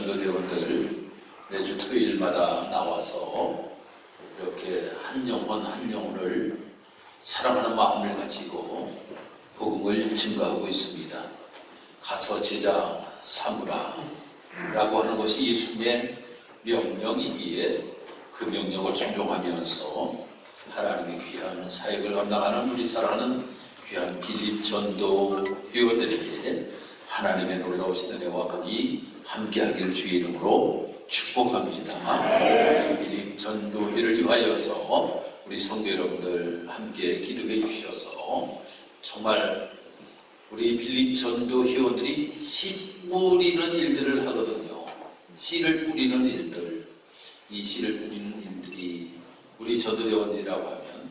전도대원들 매주 토요일마다 나와서 이렇게 한 영혼 한 영혼을 사랑하는 마음을 가지고 복음을 증거하고 있습니다. 가서 제자 삼으라 라고 하는 것이 예수님의 명령이기에 그 명령을 순종하면서 하나님의 귀한 사역을 감당하는 우리 사랑하는 귀한 빌립 전도 회원들에게 하나님의 놀라우신 은혜와 복이 함께하기를 주의 이름으로 축복합니다. 빌립 전도회를 위하여서 우리 성도 여러분들 함께 기도해 주셔서 정말 우리 빌립 전도 회원들이 씨 뿌리는 일들을 하거든요. 씨를 뿌리는 일들, 이 씨를 뿌리는 일들이 우리 전도대원들이라고 하면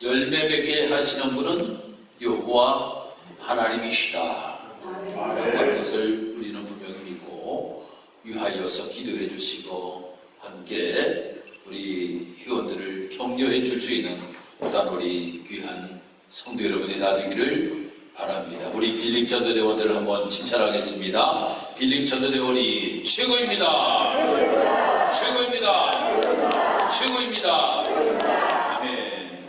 열매 맺게 하시는 분은 여호와 하나님이시다 라고 하는 것을 우리는 분명히 믿고 위하여서 기도해 주시고 함께 우리 회원들을 격려해 줄 수 있는 또한 우리 귀한 성도 여러분이 나되기를 바랍니다. 우리 빌립 전도대원들을 한번 칭찬하겠습니다. 빌립 전도대원이 최고입니다. 최고입니다. 최고입니다. 아멘.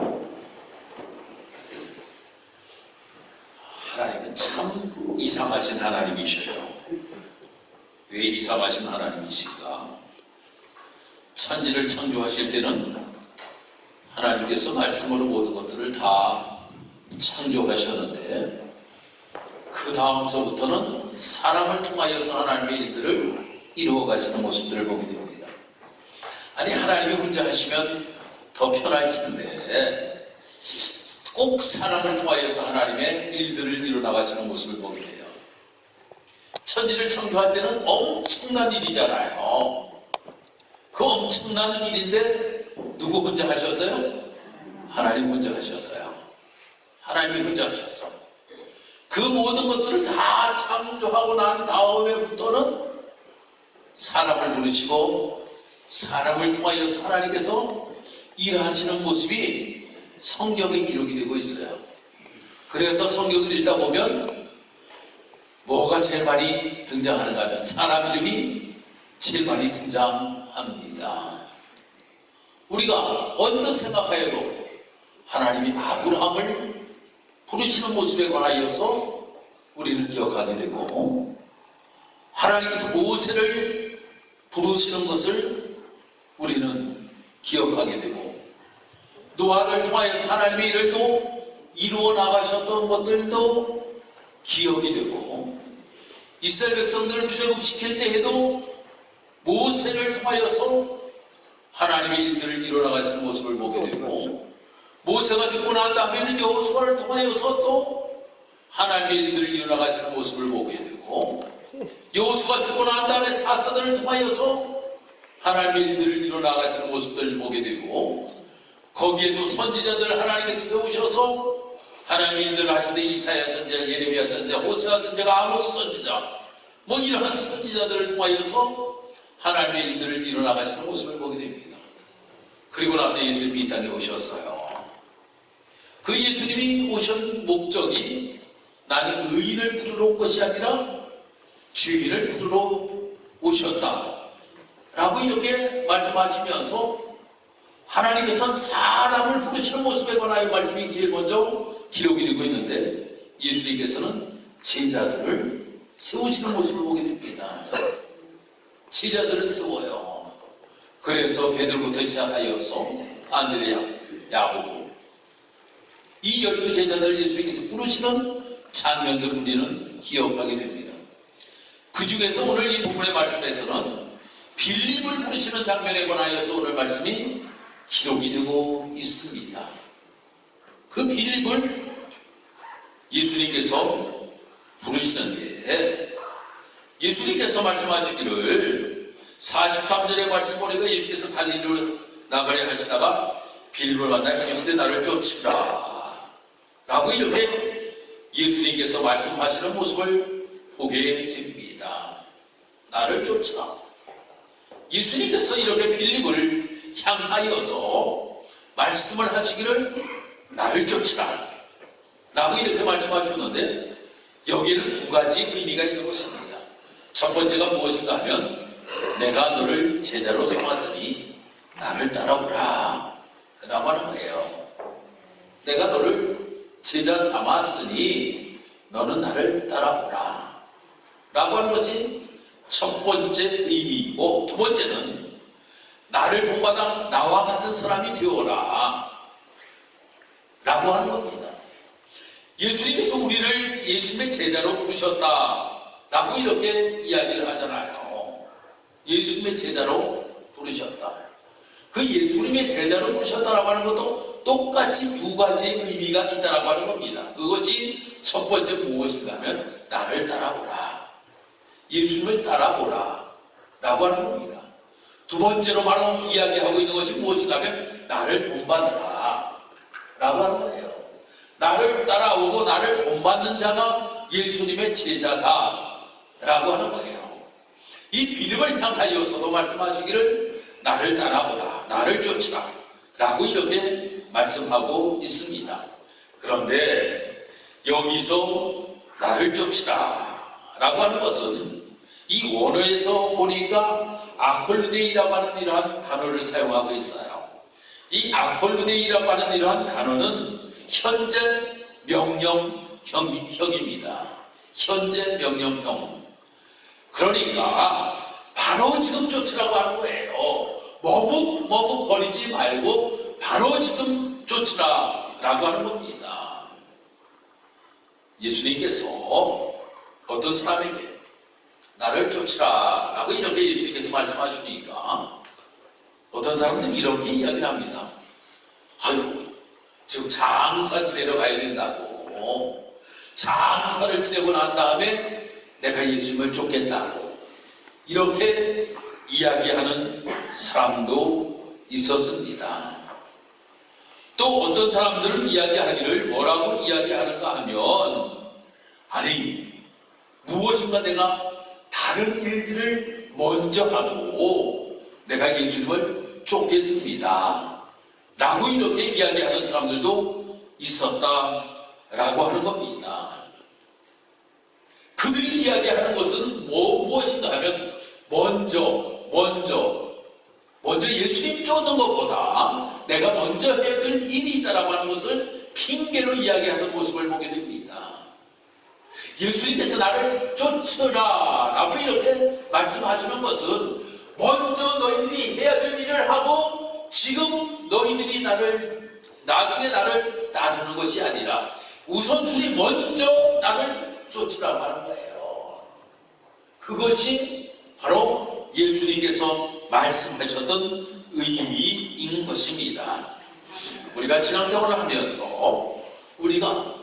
하나님은 참 이상하신 하나님이셔요. 왜 이상하신 하나님이신가? 천지를 창조하실 때는 하나님께서 말씀으로 모든 것들을 다 창조하셨는데 그 다음서부터는 사람을 통하여서 하나님의 일들을 이루어 가시는 모습들을 보게 됩니다. 아니 하나님이 혼자 하시면 더 편할 텐데 꼭 사람을 통하여서 하나님의 일들을 이루어 나가시는 모습을 보게 돼요. 천지를 창조할 때는 엄청난 일이잖아요. 그 엄청난 일인데 누구 혼자 하셨어요? 하나님 혼자 하셨어요. 하나님이 혼자 하셨어. 그 모든 것들을 다 창조하고 난 다음에부터는 사람을 부르시고 사람을 통하여서 하나님께서 일하시는 모습이 성경에 기록이 되고 있어요. 그래서 성경을 읽다 보면 뭐가 제일 많이 등장하는가 하면 사람 이름이 제일 많이 등장합니다. 우리가 언뜻 생각하여도 하나님이 아브라함을 부르시는 모습에 관하여서 우리는 기억하게 되고 하나님께서 모세를 부르시는 것을 우리는 기억하게 되고 노아를 통하여서 하나님의 일을 또 이루어 나가셨던 것들도 기억이 되고 이스라엘 백성들을 출애굽시킬 때에도 모세를 통하여서 하나님의 일들을 이루어 나가시는 모습을 보게 되고 모세가 죽고 난 다음에는 여호수아를 통하여서 또 하나님의 일들을 이루어 나가시는 모습을 보게 되고 여호수아가 죽고 난 다음에 사사들을 통하여서 하나님의 일들을 이루어 나가시는 모습들을 보게 되고 거기에도 선지자들을 하나님께서 세우셔서 하나님의 일들을 하시는데 이사야 선지자, 예레미야 선지자, 호세아 선지자가 아모스 선지자 뭐 이러한 선지자들을 통하여서 하나님의 일들을 이루어 나가시는 모습을 보게 됩니다. 그리고 나서 예수님이 이 땅에 오셨어요. 그 예수님이 오신 목적이 나는 의인을 부르러 온 것이 아니라 죄인을 부르러 오셨다 라고 이렇게 말씀하시면서 하나님께서는 사람을 부르시는 모습에 관하여 말씀이 제일 먼저 기록이 되고 있는데 예수님께서는 제자들을 세우시는 모습을 보게 됩니다. 제자들을 세워요. 그래서 베드로부터 시작하여서 안드레야, 야고보 이 12제자들 예수님께서 부르시는 장면들을 우리는 기억하게 됩니다. 그 중에서 오늘 이 본문의 말씀에서는 빌립을 부르시는 장면에 관하여서 오늘 말씀이 기록이 되고 있습니다. 그 빌립을 예수님께서 부르시는데 예수님께서 말씀하시기를 43절의 말씀 보니까 예수께서 갈릴리로 나가려 하시다가 빌립을 만나 이르시되 나를 쫓으라 라고 이렇게 예수님께서 말씀하시는 모습을 보게 됩니다. 나를 쫓으라. 예수님께서 이렇게 빌립을 향하여서 말씀을 하시기를 나를 쫓으라 라고 이렇게 말씀하셨는데 여기에는 두 가지 의미가 있는 것입니다. 첫 번째가 무엇인가 하면 내가 너를 제자로 삼았으니 나를 따라오라 라고 하는 거예요. 내가 너를 제자 삼았으니 너는 나를 따라오라 라고 하는 것이 첫 번째 의미이고, 두 번째는 나를 본받아 나와 같은 사람이 되어라 라고 하는 겁니다. 예수님께서 우리를 예수님의 제자로 부르셨다 라고 이렇게 이야기를 하잖아요. 예수님의 제자로 부르셨다. 그 예수님의 제자로 부르셨다라고 하는 것도 똑같이 두 가지의 의미가 있다라고 하는 겁니다. 그것이 첫 번째 무엇인가 하면 나를 따라오라, 예수님을 따라오라 라고 하는 겁니다. 두 번째로 바로 이야기하고 있는 것이 무엇인가 하면 나를 본받으라 라고 하는 거예요. 나를 따라오고 나를 본받는 자가 예수님의 제자다 라고 하는 거예요. 이 빌립을 향하여서도 말씀하시기를 나를 따라오라, 나를 쫓으라 라고 이렇게 말씀하고 있습니다. 그런데 여기서 나를 쫓으라 라고 하는 것은 이 원어에서 보니까 아콜루데이라고 하는 이러한 단어를 사용하고 있어요. 이 아콜루데이라고 하는 이러한 단어는 현재 명령형입니다. 현재 명령형. 그러니까 바로 지금 쫓으라고 하는 거예요. 머뭇거리지 말고 바로 지금 쫓으라라고 하는 겁니다. 예수님께서 어떤 사람에게 나를 쫓으라라고 이렇게 예수님께서 말씀하시니까 어떤 사람들은 이렇게 이야기를 합니다. 아유, 지금 장사 지내러 가야 된다고, 장사를 지내고 난 다음에 내가 예수님을 쫓겠다고 이렇게 이야기하는 사람도 있었습니다. 또 어떤 사람들은 이야기하기를 뭐라고 이야기하는가 하면, 아니 무엇인가 내가 다른 일들을 먼저 하고 내가 예수님을 쫓겠습니다 라고 이렇게 이야기하는 사람들도 있었다라고 하는 겁니다. 그들이 이야기하는 것은 무엇인가 하면 먼저 예수님 쫓는 것보다 내가 먼저 해야 될 일이 있다라고 하는 것을 핑계로 이야기하는 모습을 보게 됩니다. 예수님께서 나를 쫓으라 라고 이렇게 말씀하시는 것은 먼저 너희들이 해야 될 일을 하고 지금 너희들이 나중에 나를 따르는 것이 아니라 우선순위 먼저 나를 쫓으라고 하는 거예요. 그것이 바로 예수님께서 말씀하셨던 의미인 것입니다. 우리가 신앙생활을 하면서 우리가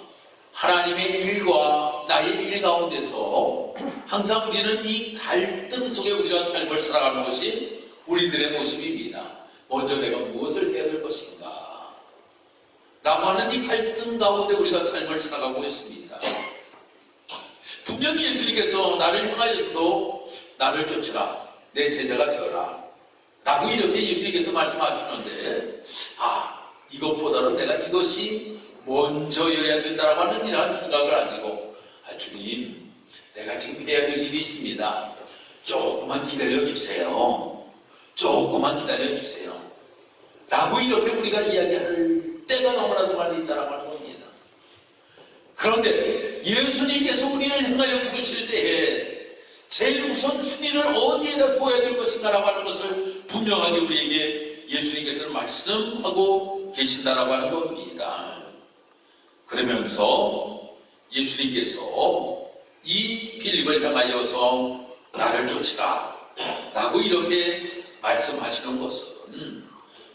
하나님의 일과 나의 일 가운데서 항상 우리는 이 갈등 속에 우리가 삶을 살아가는 것이 우리들의 모습입니다. 먼저 내가 무엇을 해야 될 것인가 라고 하는 이 갈등 가운데 우리가 삶을 살아가고 있습니다. 분명히 예수님께서 나를 향하여서도 나를 쫓으라, 내 제자가 되어라 라고 이렇게 예수님께서 말씀하셨는데, 이것보다는 내가 이것이 먼저여야 된다라고 하는 이러한 생각을 가지고, 주님 내가 지금 해야 될 일이 있습니다, 조금만 기다려주세요, 조금만 기다려주세요 라고 이렇게 우리가 이야기할 때가 너무나도 많이 있다라고 하는 겁니다. 그런데 예수님께서 우리를 향하여 부르실 때에 제일 우선 순위를 어디에다 두어야 될 것인가 라고 하는 것을 분명하게 우리에게 예수님께서 말씀하고 계신다라고 하는 겁니다. 그러면서 예수님께서 이 빌립을 향하여서 나를 쫓으라 라고 이렇게 말씀하시는 것은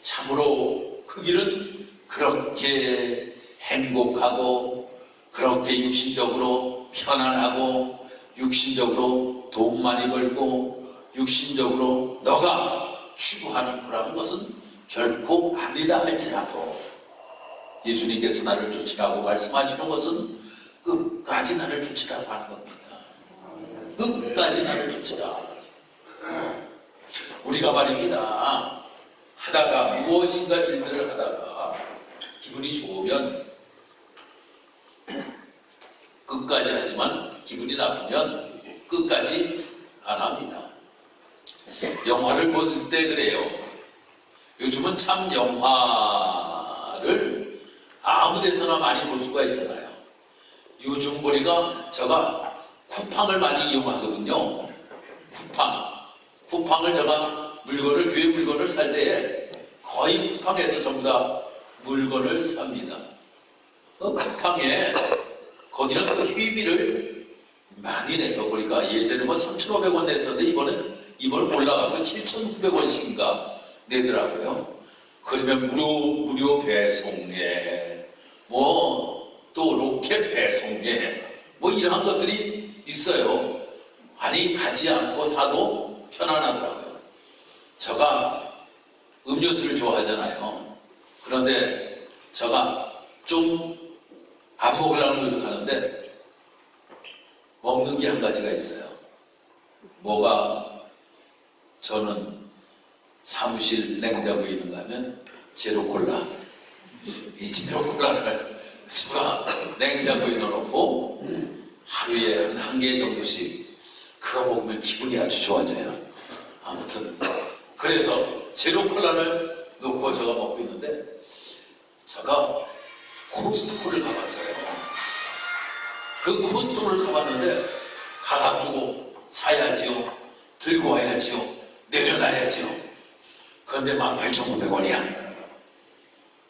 참으로 그 길은 그렇게 행복하고 그렇게 육신적으로 편안하고 육신적으로 돈 많이 벌고 육신적으로 너가 추구하는 그런 것은 결코 아니다 할지라도 예수님께서 나를 쫓으라고 말씀하시는 것은 끝까지 나를 쫓으라고 하는 겁니다. 끝까지 나를 쫓으라. 우리가 말입니다, 하다가 무엇인가 일들을 하다가 기분이 좋으면 끝까지 하지만 기분이 나쁘면 끝까지 안 합니다. 영화를 볼 때 그래요. 요즘은 참 영화를 아무 데서나 많이 볼 수가 있잖아요. 요즘 보니까 제가 쿠팡을 많이 이용하거든요. 쿠팡을 제가 교회 물건을 살 때에 거의 쿠팡에서 전부 다 물건을 삽니다. 그 쿠팡에 거기는 그 회비를 많이 내요. 보니까 예전에 뭐 3,500원 냈었는데 이번에 올라가고 7,900원씩인가 내더라고요. 그러면 무료 배송에 또 로켓 배송에 이러한 것들이 있어요. 아니 가지 않고 사도 편안하더라고요. 제가 음료수를 좋아하잖아요. 그런데 제가 좀 안 먹으려고 노력하는데 먹는 게 한 가지가 있어요. 저는 사무실 냉장고에 있는가 하면 제로콜라. 이 제로콜라를 제가 냉장고에 넣어놓고 하루에 한 개 정도씩 그거 먹으면 기분이 아주 좋아져요. 아무튼 그래서 제로콜라를 넣고 제가 먹고 있는데 제가 코스트코를 가봤어요. 그 코스트코를 가봤는데 가가지고 사야지요, 들고 와야지요, 내려놔야지요. 그런데 18,900원이야.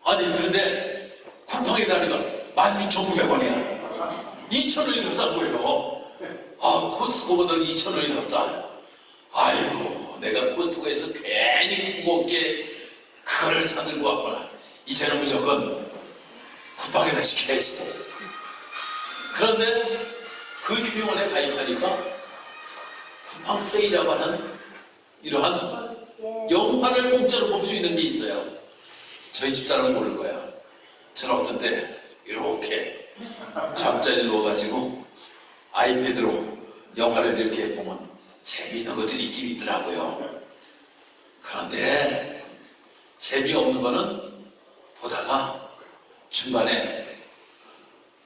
아니 그런데 쿠팡에 다니까 16,900원이야. 2,000원이 더 싼 거예요. 코스트코보다 2,000원이 더 싸. 아이고, 내가 코스트코에서 괜히 무겁게 그걸 사들고 왔구나. 이제는 무조건 쿠팡에다 시켜야지. 그런데 그 휴대폰에 가입하니까 쿠팡 플레이라고 하는 이러한 영화를 공짜로 볼 수 있는 게 있어요. 저희 집사람은 모를 거야. 저는 어떤 때 이렇게 잠자리 누워가지고 아이패드로 영화를 이렇게 보면 재미있는 것들이 있긴 있더라고요. 그런데 재미없는 거는 보다가 중간에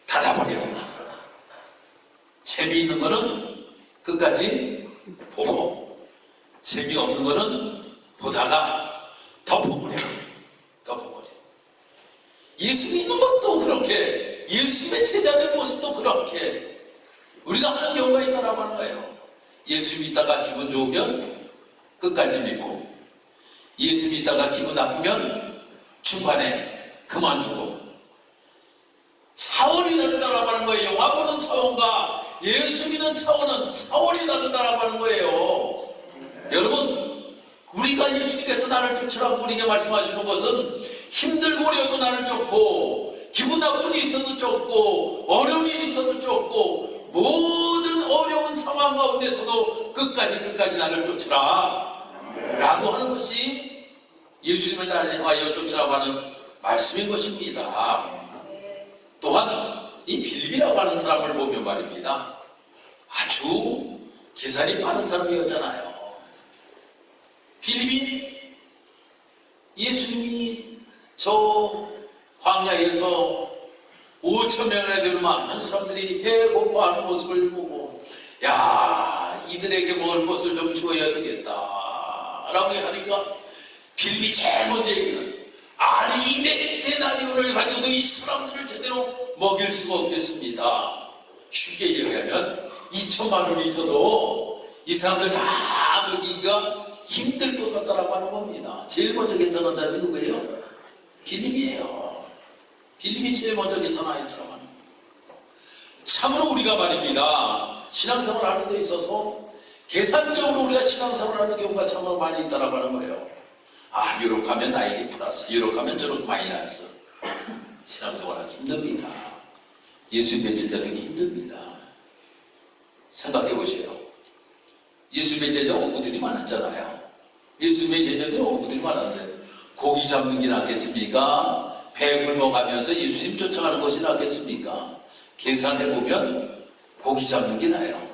닫아버려요. 재미있는 거는 끝까지 보고 재미없는 거는 보다가 덮어버려요. 예수 믿는 것도 그렇게, 예수님의 제자의 모습도 그렇게 우리가 하는 경우가 있다라고 하는 거예요. 예수 믿다가 기분 좋으면 끝까지 믿고, 예수 믿다가 기분 나쁘면 중간에 그만두고, 차원이 다르다라고 하는 거예요. 영화 보는 차원과 예수 믿는 차원이 다르다라고 하는 거예요. 여러분, 우리가 예수님께서 나를 쫓으라고 우리에게 말씀하시는 것은 힘들고 어려도 나를 쫓고, 기분 나쁜 일이 있어도 쫓고, 어려운 일이 있어도 쫓고, 모든 어려운 상황 가운데서도 끝까지 나를 쫓으라 라고 하는 것이 예수님을 향하여 쫓으라고 하는 말씀인 것입니다. 또한 이 빌립이라고 하는 사람을 보면 말입니다. 아주 계산이 많은 사람이었잖아요. 빌립이 예수님이 저 광야에서 5,000명이나 되는 많은 사람들이 배고파하는 모습을 보고, 야, 이들에게 먹을 것을 좀 주어야 되겠다 라고 하니까 빌립이 제일 먼저 얘기는, 아니 200데나리온을 가지고도 이 사람들을 제대로 먹일 수가 없겠습니다. 쉽게 얘기하면 2천만 원이 있어도 이 사람들 다 먹이기가 힘들 것 같다라고 하는 겁니다. 제일 먼저 계산한 사람이 누구예요? 빌립이에요. 빌립이 제일 먼저 계산하였더라고 하는 겁니다. 참으로 우리가 말입니다, 신앙생활 하는 데 있어서 계산적으로 우리가 신앙생활 하는 경우가 참으로 많이 있다라고 하는 거예요. 이렇게 하면 나에게 플러스, 이렇게 하면 저렇게 마이너스. 신앙생활 하기 힘듭니다. 예수님의 제자되기 힘듭니다. 생각해 보세요. 예수님의 제자 어부들이 많았잖아요. 예수님의 제자들 어부들이 많았는데 고기 잡는 게 낫겠습니까? 배 굶어가면서 예수님 쫓아가는 것이 낫겠습니까? 계산해보면 고기 잡는 게 나아요.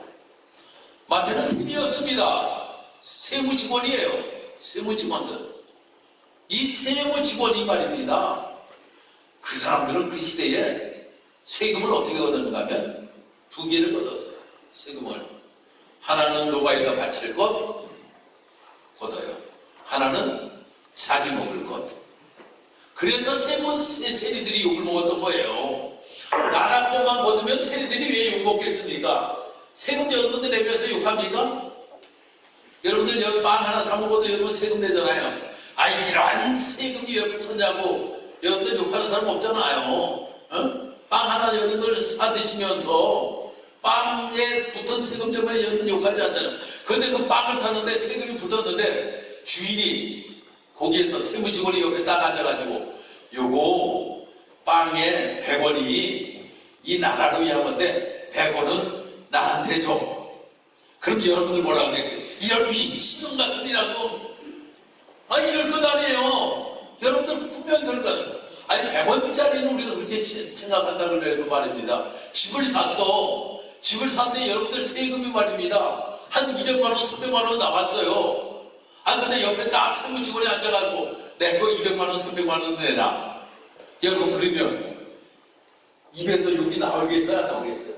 마태는 세미였습니다. 세무 직원이에요. 세무 직원들. 이 세무 직원이 말입니다, 그 사람들은 그 시대에 세금을 어떻게 얻었는가 하면 두 개를 얻었어요. 세금을. 하나는 노바에다 바칠 것, 곧 하나는 자기 먹을 것. 그래서 세리들이 욕을 먹었던 거예요. 나라 것만 거두면 세리들이 왜 욕 먹겠습니까? 세금 여러분들 내면서 욕합니까? 여러분들 여기 빵 하나 사 먹어도 여러분 세금 내잖아요. 이런 세금이 왜 붙었냐고 여러분들 욕하는 사람 없잖아요. 어? 빵 하나 여러분들 사 드시면서 빵에 붙은 세금 때문에 여러분 욕하지 않잖아요. 그런데 그 빵을 샀는데 세금이 붙었는데 주인이 거기에서 세무직원이 옆에 딱 앉아가지고 요거 빵에 100원이 이 나라를 위한 건데 100원은 나한테 줘. 그럼 여러분들 뭐라고 그랬어요? 이런 미친놈 같은 이라고. 이럴 것 아니에요. 여러분들 분명히 그럴 거 아니에요. 100원짜리는 우리가 그렇게 생각한다고 해도 말입니다. 집을 샀어. 집을 샀는데 여러분들 세금이 말입니다. 한 200만원, 300만원 나왔어요. 근데 옆에 딱 세무직원이 앉아가지고 내 거 200만원, 300만원 내라. 여러분 그러면 입에서 욕이 나오겠어요? 안 나오겠어요?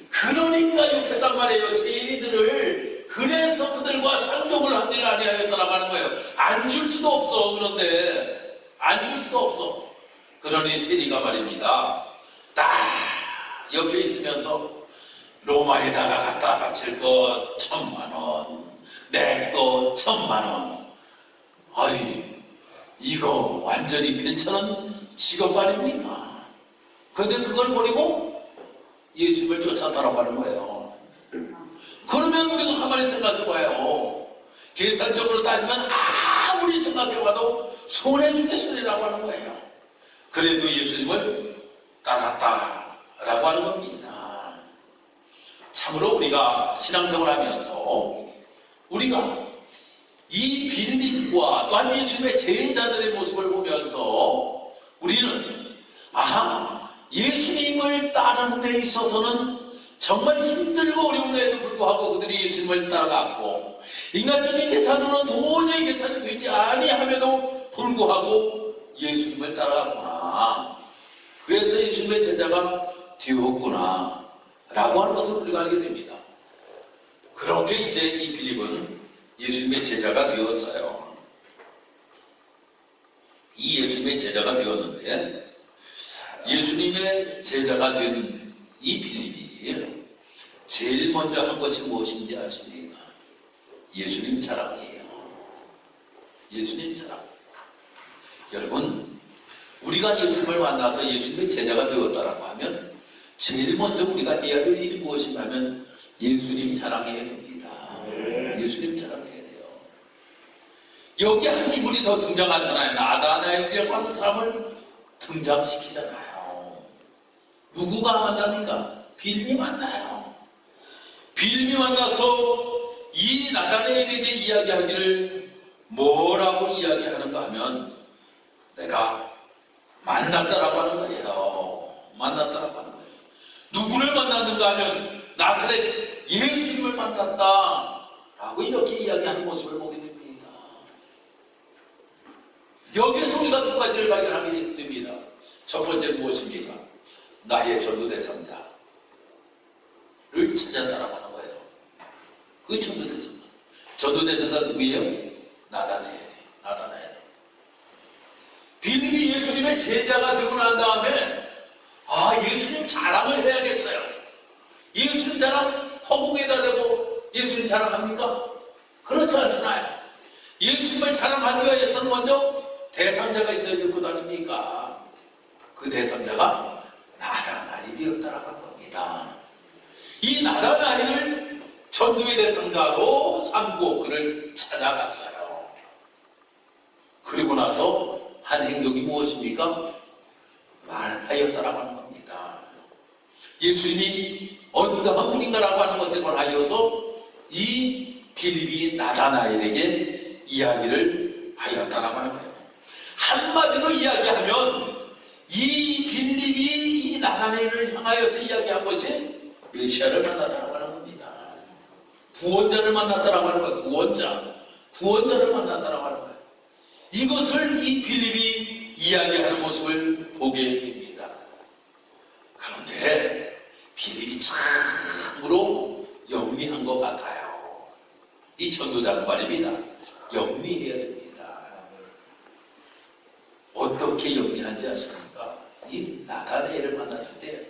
그러니까 욕했단 말이에요. 세리들을. 그래서 그들과 상종을 하지를 아니하였다라고 하는 거예요. 안 줄 수도 없어. 그런데 안 줄 수도 없어. 그러니 세리가 말입니다. 딱 옆에 있으면서 로마에다가 갖다 바칠 것 1000만원, 내 거 1000만원. 이거 완전히 괜찮은 직업 아닙니까? 근데 그걸 버리고 예수님을 쫓아다라고 하는 거예요. 그러면 우리가 가만히 생각해봐요. 계산적으로 따지면 아무리 생각해봐도 손해주겠으리라고 하는 거예요. 그래도 예수님을 따랐다라고 하는 겁니다. 참으로 우리가 신앙생활 하면서 우리가 이 빌립과 또한 예수님의 제자들의 모습을 보면서 우리는 예수님을 따르는 데 있어서는 정말 힘들고 어려움에도 불구하고 그들이 예수님을 따라갔고 인간적인 계산으로는 도저히 계산이 되지 아니함에도 불구하고 예수님을 따라갔구나. 그래서 예수님의 제자가 되었구나 라고 하는 것을 우리가 알게 됩니다. 그렇게 이제 이 빌립은 예수님의 제자가 되었어요. 이 예수님의 제자가 되었는데 예수님의 제자가 된 이 빌립이 제일 먼저 한 것이 무엇인지 아십니까? 예수님 자랑이에요. 예수님 자랑. 여러분, 우리가 예수님을 만나서 예수님의 제자가 되었다라고 하면 제일 먼저 우리가 해야 될 일이 무엇인가 하면 예수님 자랑해야 됩니다. 예수님 자랑해야 돼요. 여기 한 인물이 더 등장하잖아요. 나다나엘이라고 하는 사람을 등장시키잖아요. 누구가 만납니까? 빌립이 만나요. 빌립이 만나서 이 나다나엘에게 이야기하기를 뭐라고 이야기하는가 하면 내가 만났다라고 하는 거예요. 만났다라고 하는 거예요. 누구를 만났는가 하면 나사렛 예수님을 만났다라고 이렇게 이야기하는 모습을 보게 됩니다. 여기에서 우리가 두 가지를 발견하게 됩니다. 첫 번째는 무엇입니까? 나의 전도 대상자를 찾았다라고 하는 거예요. 그 전도 대상자. 전도 대상자 누구예요? 나다나엘. 빌립이 예수님의 제자가 되고 난 다음에 예수님 자랑을 해야겠어요. 예수님 자랑 허공에다 대고 예수님 자랑합니까? 그렇지 않잖아요. 예수님을 자랑하기 위해서는 먼저 대상자가 있어야 될 것 아닙니까? 그 대상자가 나다나엘이었다라고 하는 겁니다. 이 나다나엘을 전도의 대상자로 삼고 그를 찾아갔어요. 그리고 나서 한 행동이 무엇입니까? 말하였다라고 하는 겁니다. 예수님이 어떠한 분인가라고 하는 것에 관하여서 이 빌립이 나다나엘에게 이야기를 하였다라고 하는 거예요. 한마디로 이야기하면 이 빌립이 이 나다나엘을 향하여서 이야기한 것이 메시아를 만났다라고 하는 겁니다. 구원자를 만났다라고 하는 거예요. 구원자를 만났다라고 하는 거예요. 이것을 이 빌립이 이야기하는 모습을 보게 됩니다. 그런데 빌립이 참으로 영리한 것 같아요. 이 전도자는 말입니다. 영리해야 됩니다. 어떻게 영리한지 아십니까? 이 나다나엘을 만났을 때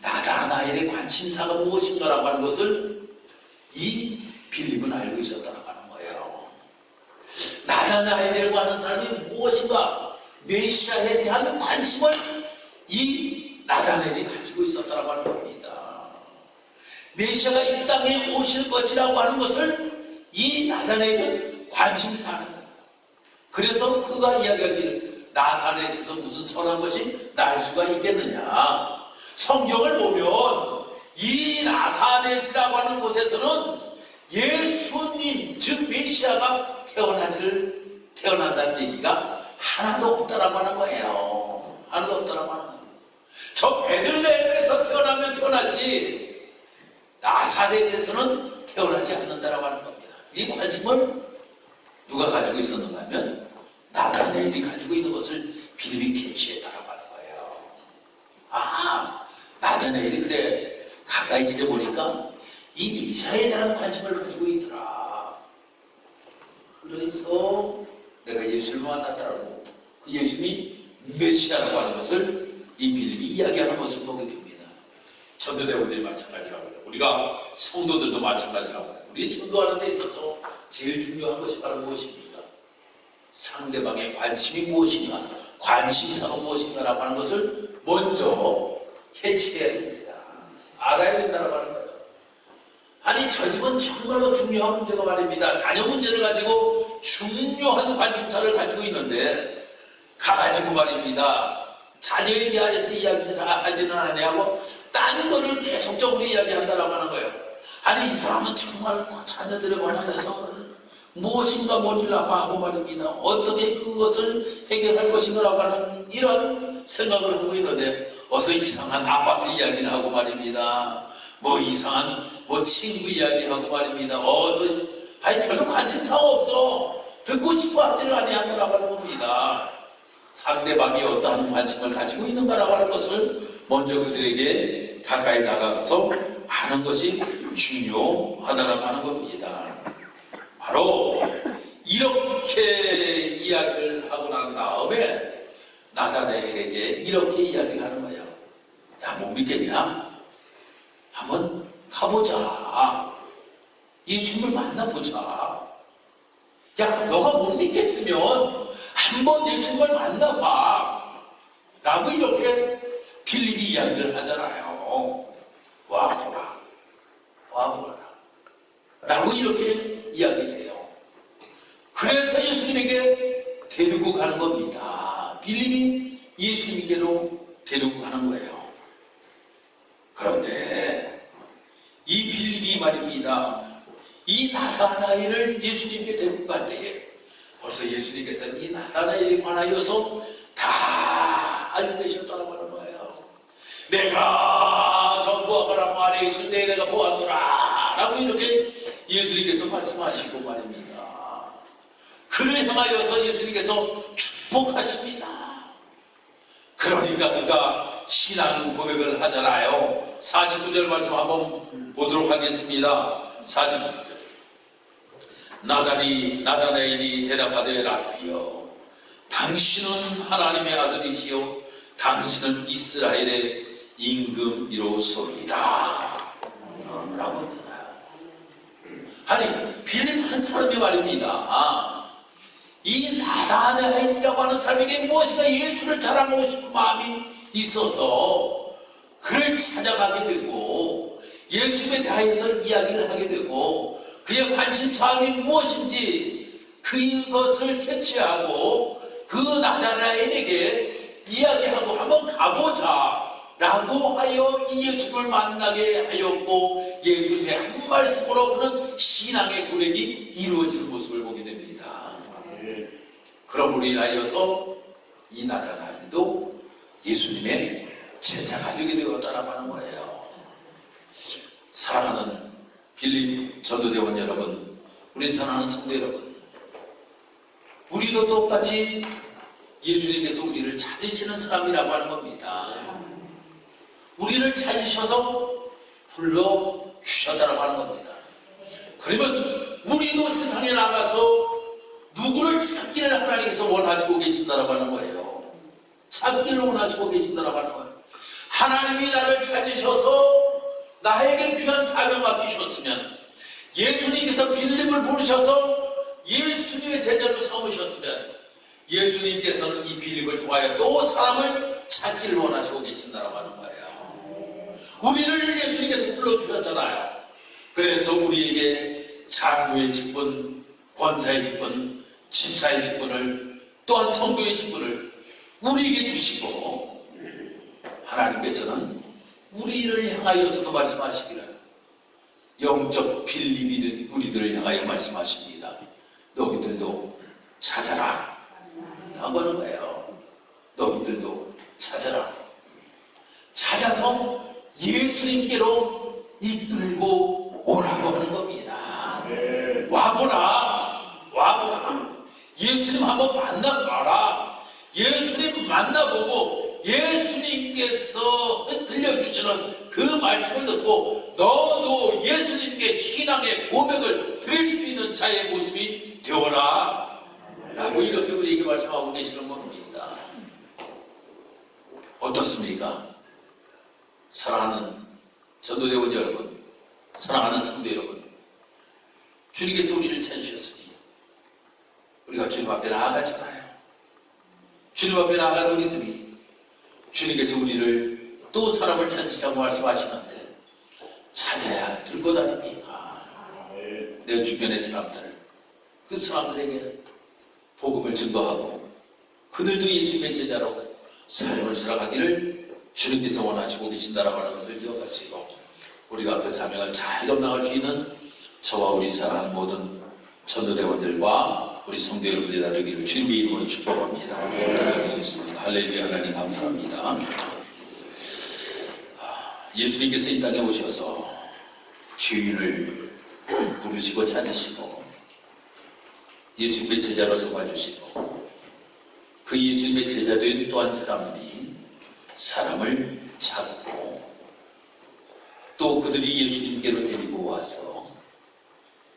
나다나엘의 관심사가 무엇인가라고 하는 것을 이 빌립은 알고 있었다라고 하는 거예요. 나다나엘이라고 하는 사람이 무엇인가, 메시아에 대한 관심을 이 나다나엘이 가지고 있었다라고 하는 겁니다. 메시아가 이 땅에 오실 것이라고 하는 것을 이 나다나엘은 관심사하는 거예요. 그래서 그가 이야기하기를 나사렛에서 무슨 선한 것이 날 수가 있겠느냐. 성경을 보면 이 나사렛이라고 하는 곳에서는 예수님 즉 메시아가 태어난다는 얘기가 하나도 없다라고 하는 거예요. 하나도 없다라고 하는 거예요. 저 베들레헴에서 태어나면 태어났지 나사렛에서는 태어나지 않는다라고 하는 겁니다. 이 관심을 누가 가지고 있었는가 하면 나다나엘이 가지고 있는 것을 빌립이 캐치했다라고 하는 거예요. 아, 나다나엘이 그래 가까이 지내보니까 이 메시아에 대한 관심을 가지고 있더라. 그래서 내가 예수를 만났다라고, 그 예수님이 메시아라고 하는 것을 이 빌립이 이야기하는 것을 보게 됩니다. 전도대원들이 마찬가지라고 해요. 우리가 성도들도 마찬가지라고 해요. 우리 전도하는 데 있어서 제일 중요한 것이 바로 무엇입니까? 상대방의 관심이 무엇인가, 관심사가 무엇인가라고 하는 것을 먼저 캐치해야 됩니다. 알아야 된다고 하는 거예요. 아니, 저 집은 정말로 중요한 문제가 말입니다. 자녀 문제를 가지고 중요한 관심사를 가지고 있는데 가가지고 말입니다. 자녀에 대하여서 이야기하지는 않냐고 딴 거를 계속적으로 이야기한다라고 하는 거예요. 아니, 이 사람은 정말 자녀들에 관해서 무엇인가 모르려고 하고 말입니다. 어떻게 그것을 해결할 것인가라고 하는 이런 생각을 하고 있는데 어서 이상한 아파트 이야기를 하고 말입니다. 뭐 이상한 친구 이야기하고 말입니다. 아니 별로 관심사가 없어. 듣고 싶어 하지를 아니하더라고 하는 겁니다. 상대방이 어떠한 관심을 가지고 있는가라고 하는 것을 먼저 그들에게 가까이 다가가서 아는 것이 중요하다라고 하는 겁니다. 바로 이렇게 이야기를 하고 난 다음에 나다나엘에게 이렇게 이야기를 하는 거예요. 야, 못 믿겠냐? 한번 가보자. 예수님을 만나보자. 야, 너가 못 믿겠으면 한번 예수님을 만나봐. 라고 이렇게 빌립이 이야기를 하잖아요. 와보라. 와보라. 라고 이렇게 이야기를 해요. 그래서 예수님에게 데리고 가는 겁니다. 빌립이 예수님께로 데리고 가는 거예요. 그런데 이 빌립이 말입니다. 이 나다나엘을 예수님께 데리고 갈 때에 벌써 예수님께서 이 나다나엘에 관하여서 다 알고 계셨다고 하는 거예요. 내가 저 무화과나무 아래 있을 때 내가 보았노라 라고 이렇게 예수님께서 말씀하시고 말입니다. 그를 향하여서 예수님께서 축복하십니다. 그러니까 그가 신앙 고백을 하잖아요. 49절 말씀 한번 보도록 하겠습니다. 49절. 나다나엘이 대답하되 라피여, 당신은 하나님의 아들이시요 당신은 이스라엘의 임금이로소이다 라고 하잖아요. 아니, 빌립 한 사람이 말입니다. 이 나다나엘이라고 하는 사람에게 무엇인가 예수를 자랑하고 싶은 마음이 있어서 그를 찾아가게 되고 예수에 대하여서 이야기를 하게 되고 그의 관심사항이 무엇인지 그것을 캐치하고 그 나다나엘에게 이야기하고 한번 가보자 라고 하여 이 예수를 만나게 하였고 예수님의 한 말씀으로 그는 신앙의 고백이 이루어지는 모습을 보게 됩니다. 그러므로 인하여서 이 나다나엘도 예수님의 제자가 되게 되었다라고 하는 거예요. 사랑하는 빌립 전도대원 여러분, 우리 사랑하는 성도 여러분, 우리도 똑같이 예수님께서 우리를 찾으시는 사람이라고 하는 겁니다. 우리를 찾으셔서 불러주셨다라고 하는 겁니다. 그러면 우리도 세상에 나가서 누구를 찾기를 하나님께서 원하시고 계신다라고 하는 거예요. 찾기를 원하시고 계신다라고 하는 거예요. 하나님이 나를 찾으셔서 나에게 귀한 사명 맡기셨으면, 예수님께서 빌립을 부르셔서 예수님의 제자로 삼으셨으면, 예수님께서는 이 빌립을 통하여 또 사람을 찾기를 원하시고 계신다라고 하는 거예요. 우리를 예수님께서 불러주셨잖아요. 그래서 우리에게 장로의 직분, 권사의 직분, 집사의 직분을, 또한 성도의 직분을 우리에게 주시고, 하나님께서는 우리를 향하여서도 말씀하시기를, 영적 빌립이 우리들을 향하여 말씀하십니다. 너희들도 찾아라 라고 하는 거예요. 너희들도 찾아라. 찾아서 예수님께로 이끌고 오라고 하는 겁니다. 와보라, 와보라. 예수님 한번 만나봐라. 예수님 만나보고 예수님께서 들려주시는 그 말씀을 듣고 너도 예수님께 신앙의 고백을 드릴 수 있는 자의 모습이 되어라 라고 이렇게 우리에게 말씀하고 계시는 겁니다. 어떻습니까? 사랑하는 전도대원 여러분, 사랑하는 성도 여러분, 주님께서 우리를 찾으셨으니 우리가 주님 앞에 나아가잖아요. 주님 앞에 나아간 우리들이, 주님께서 우리를 또 사람을 찾으시라고 말씀하시는데 찾아야 들고 다닙니까? 내 주변의 사람들, 그 사람들에게 복음을 증거하고 그들도 예수님의 제자로 삶을 살아가기를 주님께서 원하시고 계신다라고 하는 것을 기억하시고, 우리가 그 사명을 잘 감당할 수 있는 저와 우리 사랑하는 모든 전도대원들과 우리 성도 여러분들이 다 되기를 주님의 이름으로 축복합니다. 부탁드리겠습니다. 할렐루야. 하나님 감사합니다. 예수님께서 이 땅에 오셔서 죄인을 부르시고 찾으시고 예수님의 제자로 삼아주시고, 그 예수님의 제자된 또 한 사람들이 사람을 찾고 또 그들이 예수님께로 데리고 와서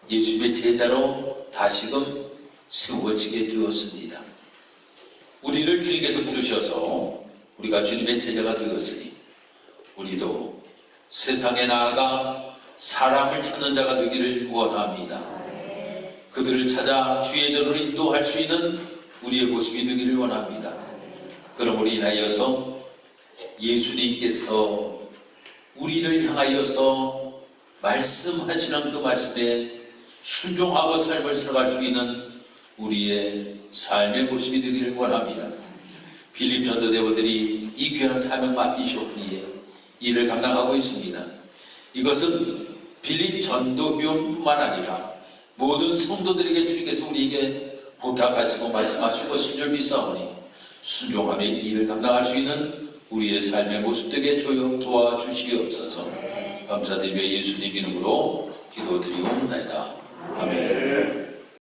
예수님의 제자로 다시금 세워지게 되었습니다. 우리를 주님께서 부르셔서 우리가 주님의 제자가 되었으니 우리도 세상에 나아가 사람을 찾는 자가 되기를 원합니다. 그들을 찾아 주의 전으로 인도할 수 있는 우리의 모습이 되기를 원합니다. 그러므로 인하여서 예수님께서 우리를 향하여서 말씀하시는 그 말씀에 순종하고 삶을 살아갈 수 있는 우리의 삶의 모습이 되기를 원합니다. 빌립 전도대원들이 이 귀한 사명 맡기셨기에 이를 감당하고 있습니다. 이것은 빌립 전도위원뿐만 아니라 모든 성도들에게 주님께서 우리에게 부탁하시고 말씀하실 것인 줄 믿사오니 순종하며 이 일을 감당할 수 있는 우리의 삶의 모습 되게 도와주시옵소서. 감사드리며 예수님 이름으로 기도드리옵나이다. 아멘.